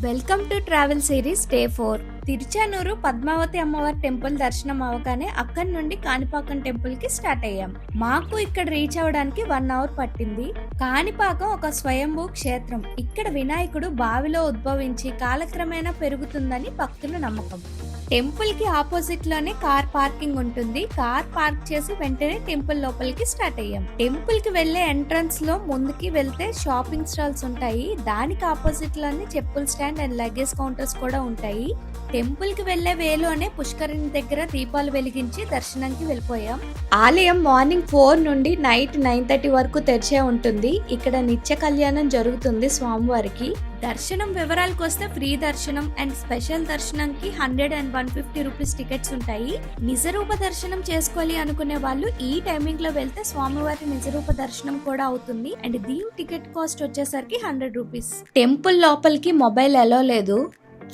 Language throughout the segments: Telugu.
Welcome to travel series day 4. Tiruchanoor Padmavathi అమ్మవారి టెంపుల్ దర్శనం అవగానే అక్కడి నుండి కాణిపాకం టెంపుల్ కి స్టార్ట్ అయ్యాం. మాకు ఇక్కడ రీచ్ అవడానికి 1 అవర్ పట్టింది. కాణిపాకం ఒక స్వయంభూ క్షేత్రం. ఇక్కడ వినాయకుడు బావిలో ఉద్భవించి కాలక్రమేణా పెరుగుతుందని భక్తుల నమ్మకం. టెంపుల్ కి ఆపోజిట్ లోనే కార్ పార్కింగ్ ఉంటుంది. కార్ పార్క్ చేసి వెంటనే టెంపుల్ లోపలికి స్టార్ట్ అయ్యాం. టెంపుల్ కి వెళ్లే ఎంట్రన్స్ లో ముందుకి వెళ్తే షాపింగ్ స్టాల్స్ ఉంటాయి. దానికి ఆపోజిట్ లోనే చెప్పుల స్టాండ్ అండ్ లగేజ్ కౌంటర్స్ కూడా ఉంటాయి. టెంపుల్ కి వెళ్లే వేలోనే పుష్కరిణి దగ్గర దీపాలు వెలిగించి దర్శనానికి వెళ్ళిపోయాం. ఆలయం మార్నింగ్ 4 నుండి నైట్ 9:30 వరకు తెరిచే ఉంటుంది. ఇక్కడ నిత్య కళ్యాణం జరుగుతుంది స్వామివారికి. దర్శనం వివరాలకు వస్తే ఫ్రీ దర్శనం అండ్ స్పెషల్ దర్శనంకి 100 and 150 రూపీస్ టికెట్స్ ఉంటాయి. నిజరూప దర్శనం చేసుకోవాలి అనుకునే వాళ్ళు ఈ టైమింగ్ లో వెళ్తే స్వామివారి నిజరూప దర్శనం కూడా అవుతుంది. అండ్ దీని టికెట్ కాస్ట్ వచ్చేసరికి 100 రూపీస్. టెంపుల్ లోపలికి మొబైల్ అలో లేదు.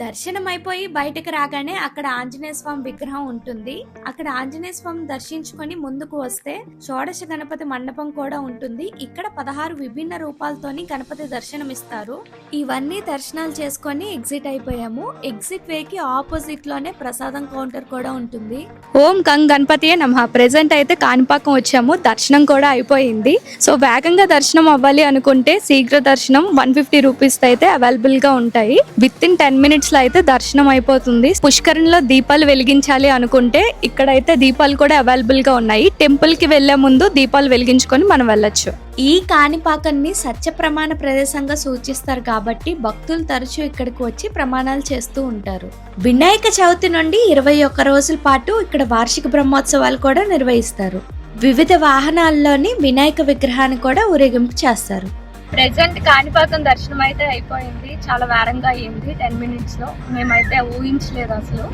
దర్శనం అయిపోయి బయటకు రాగానే అక్కడ ఆంజనేయ స్వామి విగ్రహం ఉంటుంది. అక్కడ ఆంజనేయ స్వామి దర్శించుకొని ముందుకు వస్తే షోడశ గణపతి మండపం కూడా ఉంటుంది. ఇక్కడ 16 విభిన్న రూపాలతోని గణపతి దర్శనం ఇస్తారు. ఇవన్నీ దర్శనాలు చేసుకొని ఎగ్జిట్ అయిపోయాము. ఎగ్జిట్ వేకి ఆపోజిట్ లోనే ప్రసాదం కౌంటర్ కూడా ఉంటుంది. ఓం గంగ్ గణపతియే నమః. ప్రెసెంట్ అయితే కాణిపాకం వచ్చాము. దర్శనం కూడా అయిపోయింది. సో వేగంగా దర్శనం అవ్వాలి అనుకుంటే శీఘ్ర దర్శనం 150 రూపీస్ అయితే అవైలబుల్ గా ఉంటాయి. విత్ ఇన్ 10 minutes లో అయితే దర్శనం అయిపోతుంది. పుష్కరిణిలో దీపాలు వెలిగించాలి అనుకుంటే ఇక్కడైతే దీపాలు కూడా అవైలబుల్ గా ఉన్నాయి. టెంపుల్ కి వెళ్లే ముందు దీపాలు వెలిగించుకొని మనం వెళ్ళొచ్చు. ఈ కాణిపాకాన్ని సత్య ప్రమాణ ప్రదేశంగా సూచిస్తారు కాబట్టి భక్తులు తరచూ ఇక్కడికి వచ్చి ప్రమాణాలు చేస్తూ ఉంటారు. వినాయక చవితి నుండి 21 రోజుల పాటు ఇక్కడ వార్షిక బ్రహ్మోత్సవాలు కూడా నిర్వహిస్తారు. వివిధ వాహనాల్లోని వినాయక విగ్రహాన్ని కూడా ఊరేగింపు చేస్తారు. ప్రెసెంట్ కాణిపాకం దర్శనం అయితే అయిపోయింది. చాలా వేరంగా అయ్యింది 10 minutes లో. మేమైతే ఊహించలేదు అసలు.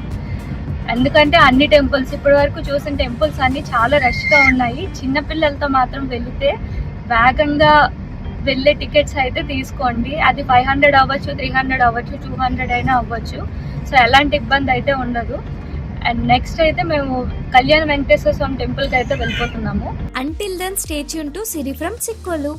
ఎందుకంటే అన్ని టెంపుల్స్ ఇప్పటి వరకు చూసిన టెంపుల్స్ అన్ని చాలా రష్ గా ఉన్నాయి. చిన్నపిల్లలతో మాత్రం వెళితే వేగంగా వెళ్ళే టికెట్స్ అయితే తీసుకోండి. అది 500 అవ్వచ్చు, 300 అవ్వచ్చు, 200 అయినా అవ్వచ్చు. సో ఎలాంటి ఇబ్బంది అయితే ఉండదు. అండ్ నెక్స్ట్ అయితే మేము కళ్యాణ వెంకటేశ్వర స్వామి టెంపుల్ కి అయితే వెళ్ళిపోతున్నాము. Until then stay tuned to Siri from Sikkolu.